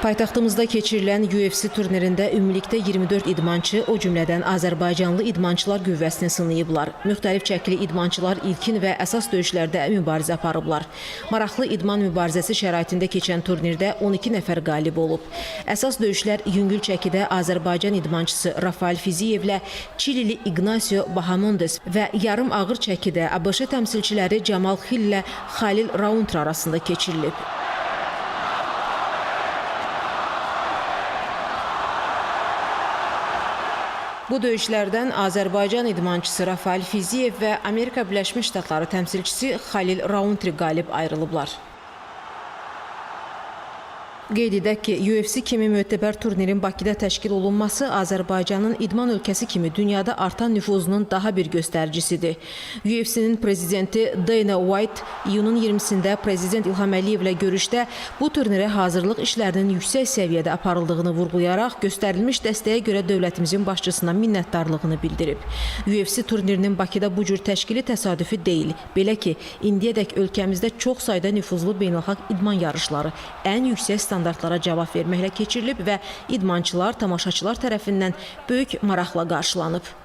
Paytaxtımızda keçirilən UFC turnirində ümumilikdə 24 idmançı, o cümlədən Azərbaycanlı idmançılar qüvvəsini sınayıblar. Müxtəlif çəkili idmançılar ilkin və əsas döyüşlərdə mübarizə aparıblar. Maraqlı idman mübarizəsi şəraitində keçən turnirdə 12 nəfər qalib olub. Əsas döyüşlər yüngül çəkidə Azərbaycan idmançısı Rafael Fiziyevlə Çilili Ignacio Bahamondes və yarım ağır çəkidə ABŞ təmsilçiləri Camal Hill ilə Xalil Rauntr arasında keçirilib. Bu döyüşlərdən Azərbaycan idmançısı Rafael Fiziyev və Amerika Birləşmiş Ştatları təmsilçisi Xalil Rauntr qalib ayrılıblar. Qeyd edək ki, UFC kimi mötəbər turnirin Bakıda təşkil olunması Azərbaycanın idman ölkəsi kimi dünyada artan nüfuzunun daha bir göstəricisidir. UFC-nin prezidenti Dana White iyunun 20-sində Prezident İlham Əliyevlə görüşdə bu turnirə hazırlıq işlərinin yüksək səviyyədə aparıldığını vurğulayaraq göstərilmiş dəstəyə görə dövlətimizin başçısına minnətdarlığını bildirib. UFC turnirinin Bakıda bu cür təşkili təsadüfi deyil. Belə ki, indiyədək ölkəmizdə çox sayda nüfuzlu beynəlxalq idman yarışları ən yüksək standartlara cavab verməklə keçirilib və idmançılar, tamaşaçılar tərəfindən böyük maraqla qarşılanıb.